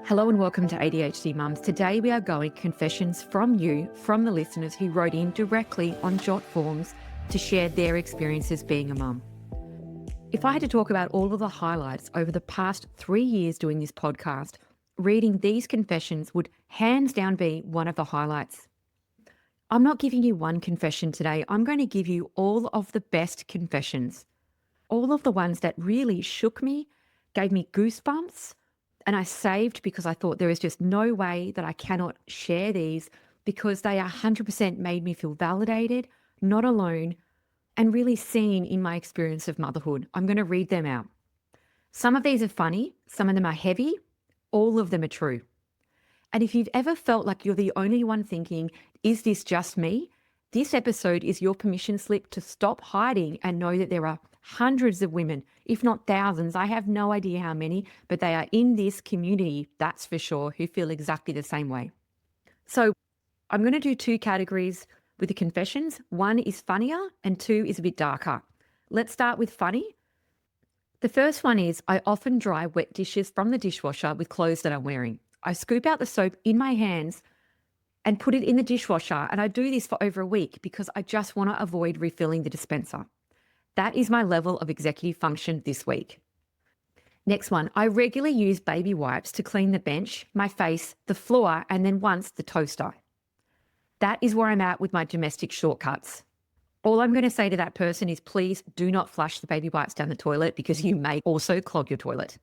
Hello and welcome to ADHD Mums. Today we are going confessions from you, from the listeners who wrote in directly on jot forms to share their experiences being a mum. If I had to talk about all of the highlights over the past 3 years doing this podcast, reading these confessions would hands down be one of the highlights. I'm not giving you one confession today. I'm going to give you all of the best confessions, all of the ones that really shook me, gave me goosebumps, and I saved because I thought there is just no way that I cannot share these because they 100% made me feel validated, not alone, and really seen in my experience of motherhood. I'm going to read them out. Some of these are funny, some of them are heavy, all of them are true. And if you've ever felt like you're the only one thinking, is this just me? This episode is your permission slip to stop hiding and know that there are hundreds of women, if not thousands, I have no idea how many, but they are in this community, that's for sure, who feel exactly the same way. So I'm going to do 2 categories with the confessions. 1 is funnier and 2 is a bit darker. Let's start with funny. The first one is I often dry wet dishes from the dishwasher with clothes that I'm wearing. I scoop out the soap in my hands and put it in the dishwasher, and I do this for over a week because I just want to avoid refilling the dispenser. That is my level of executive function this week. Next one, I regularly use baby wipes to clean the bench, my face, the floor, and then once the toaster. That is where I'm at with my domestic shortcuts. All I'm going to say to that person is please do not flush the baby wipes down the toilet because you may also clog your toilet.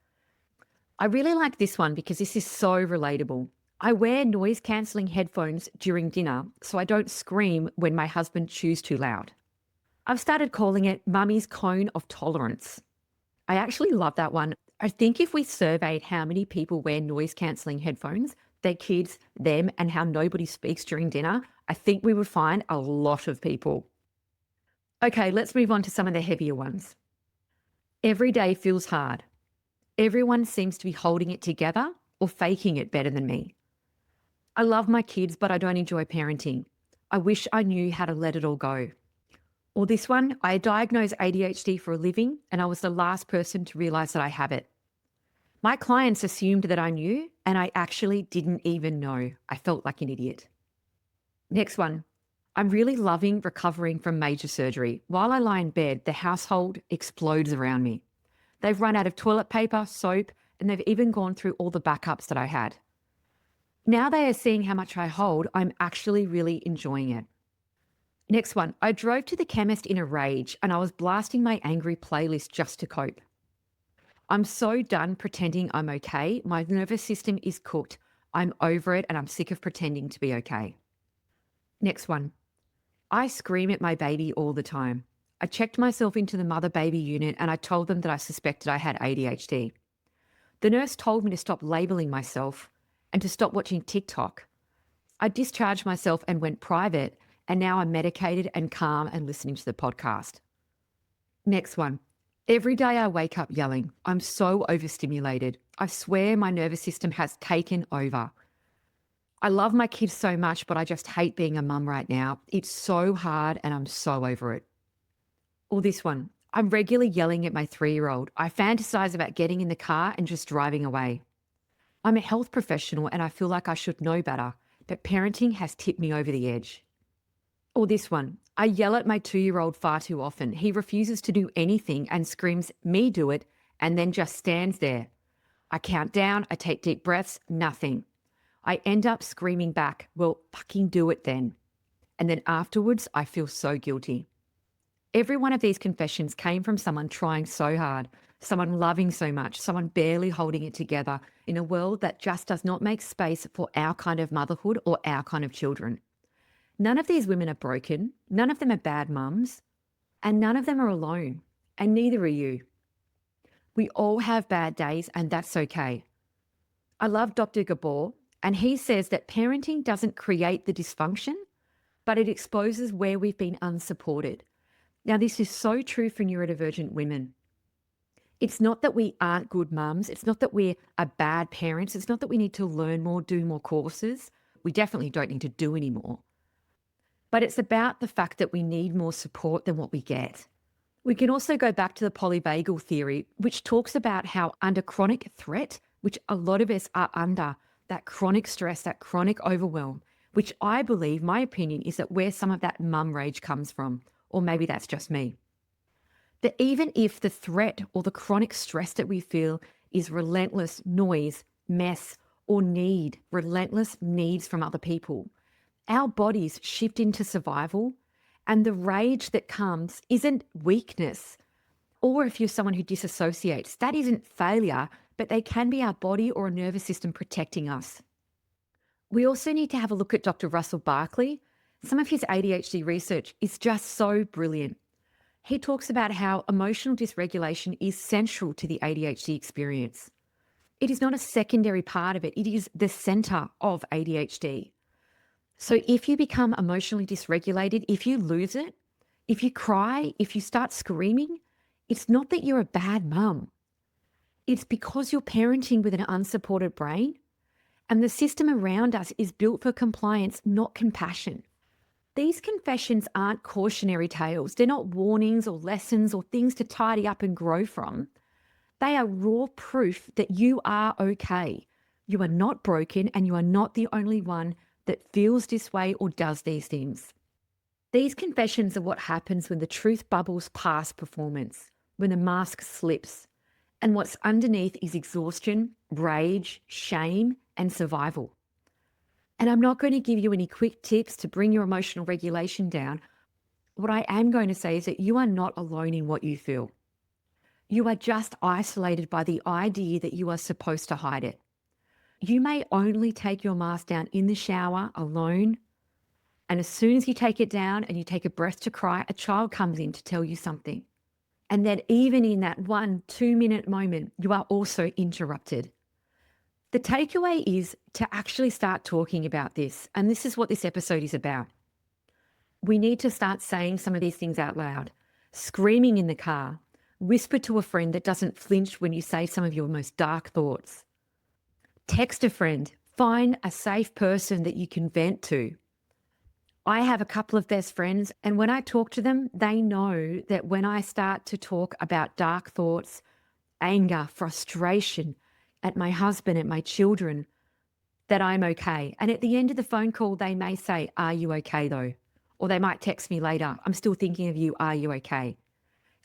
I really like this one because this is so relatable. I wear noise-cancelling headphones during dinner so I don't scream when my husband chews too loud. I've started calling it Mummy's Cone of Tolerance. I actually love that one. I think if we surveyed how many people wear noise-cancelling headphones, their kids, them, and how nobody speaks during dinner, I think we would find a lot of people. Okay, let's move on to some of the heavier ones. Every day feels hard. Everyone seems to be holding it together or faking it better than me. I love my kids, but I don't enjoy parenting. I wish I knew how to let it all go. Or this one, I diagnose ADHD for a living and I was the last person to realise that I have it. My clients assumed that I knew and I actually didn't even know. I felt like an idiot. Next one, I'm really loving recovering from major surgery. While I lie in bed, the household explodes around me. They've run out of toilet paper, soap, and they've even gone through all the backups that I had. Now they are seeing how much I hold, I'm actually really enjoying it. Next one, I drove to the chemist in a rage and I was blasting my angry playlist just to cope. I'm so done pretending I'm okay. My nervous system is cooked. I'm over it and I'm sick of pretending to be okay. Next one, I scream at my baby all the time. I checked myself into the mother-baby unit and I told them that I suspected I had ADHD. The nurse told me to stop labeling myself and to stop watching TikTok. I discharged myself and went private, and now I'm medicated and calm and listening to the podcast. Next one. Every day I wake up yelling. I'm so overstimulated. I swear my nervous system has taken over. I love my kids so much, but I just hate being a mum right now. It's so hard and I'm so over it. Or this one. I'm regularly yelling at my 3-year-old. I fantasize about getting in the car and just driving away. I'm a health professional and I feel like I should know better, but parenting has tipped me over the edge. Or this one, I yell at my 2-year-old far too often. He refuses to do anything and screams, me do it, and then just stands there. I count down, I take deep breaths, nothing. I end up screaming back, well, fucking do it then. And then afterwards, I feel so guilty. Every one of these confessions came from someone trying so hard, someone loving so much, someone barely holding it together in a world that just does not make space for our kind of motherhood or our kind of children. None of these women are broken, none of them are bad mums, and none of them are alone, and neither are you. We all have bad days, and that's okay. I love Dr. Gabor, and he says that parenting doesn't create the dysfunction, but it exposes where we've been unsupported. Now, this is so true for neurodivergent women. It's not that we aren't good mums. It's not that we're a bad parents. It's not that we need to learn more, do more courses. We definitely don't need to do any more. But it's about the fact that we need more support than what we get. We can also go back to the polyvagal theory, which talks about how under chronic threat, which a lot of us are under, that chronic stress, that chronic overwhelm, which I believe, my opinion, is that where some of that mum rage comes from, or maybe that's just me. That even if the threat or the chronic stress that we feel is relentless noise, mess, or relentless needs from other people, our bodies shift into survival, and the rage that comes isn't weakness. Or if you're someone who disassociates, that isn't failure, but they can be our body or a nervous system protecting us. We also need to have a look at Dr. Russell Barkley. Some of his ADHD research is just so brilliant. He talks about how emotional dysregulation is central to the ADHD experience. It is not a secondary part of it. It is the center of ADHD. So if you become emotionally dysregulated, if you lose it, if you cry, if you start screaming, it's not that you're a bad mum. It's because you're parenting with an unsupported brain, and the system around us is built for compliance, not compassion. These confessions aren't cautionary tales. They're not warnings or lessons or things to tidy up and grow from. They are raw proof that you are okay. You are not broken, and you are not the only one that feels this way or does these things. These confessions are what happens when the truth bubbles past performance, when the mask slips, and what's underneath is exhaustion, rage, shame, and survival. And I'm not going to give you any quick tips to bring your emotional regulation down. What I am going to say is that you are not alone in what you feel. You are just isolated by the idea that you are supposed to hide it. You may only take your mask down in the shower alone, and as soon as you take it down and you take a breath to cry, a child comes in to tell you something. And then even in that 1-2 minute moment, you are also interrupted. The takeaway is to actually start talking about this. And this is what this episode is about. We need to start saying some of these things out loud, screaming in the car, whisper to a friend that doesn't flinch when you say some of your most dark thoughts. Text a friend, find a safe person that you can vent to. I have a couple of best friends, and when I talk to them, they know that when I start to talk about dark thoughts, anger, frustration at my husband, at my children, that I'm okay. And at the end of the phone call, they may say, "Are you okay though?" Or they might text me later, "I'm still thinking of you. Are you okay?"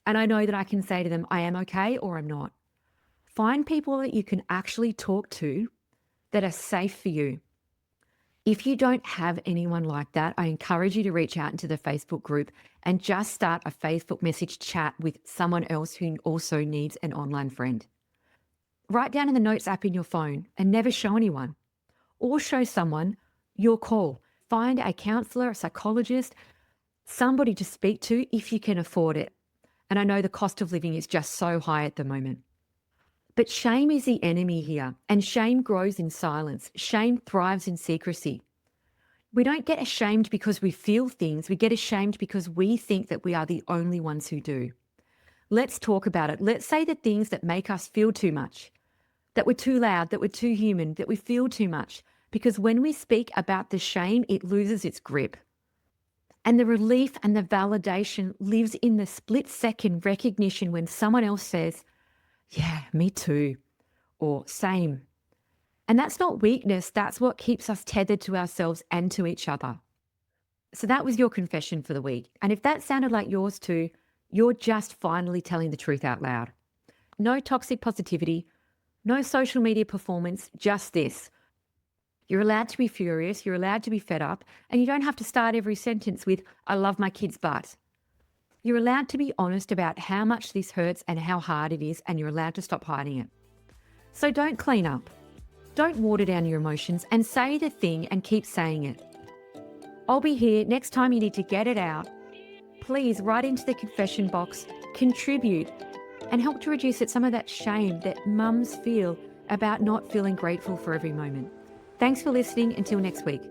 And I know that I can say to them, "I am okay," or "I'm not." Find people that you can actually talk to that are safe for you. If you don't have anyone like that, I encourage you to reach out into the Facebook group and just start a Facebook message chat with someone else who also needs an online friend. Write down in the notes app in your phone and never show anyone, or show someone your call. Find a counselor, a psychologist, somebody to speak to if you can afford it. And I know the cost of living is just so high at the moment. But shame is the enemy here, and shame grows in silence. Shame thrives in secrecy. We don't get ashamed because we feel things. We get ashamed because we think that we are the only ones who do. Let's talk about it. Let's say the things that make us feel too much, that we're too loud, that we're too human, that we feel too much. Because when we speak about the shame, it loses its grip. And the relief and the validation lives in the split-second recognition when someone else says, "Yeah, me too," or "same." And that's not weakness. That's what keeps us tethered to ourselves and to each other. So that was your confession for the week. And if that sounded like yours too, you're just finally telling the truth out loud. No toxic positivity, no social media performance, just this. You're allowed to be furious, you're allowed to be fed up, and you don't have to start every sentence with, "I love my kid's butt." You're allowed to be honest about how much this hurts and how hard it is, and you're allowed to stop hiding it. So don't clean up. Don't water down your emotions, and say the thing and keep saying it. I'll be here next time you need to get it out. Please write into the confession box, contribute, and help to reduce some of that shame that mums feel about not feeling grateful for every moment. Thanks for listening. Until next week.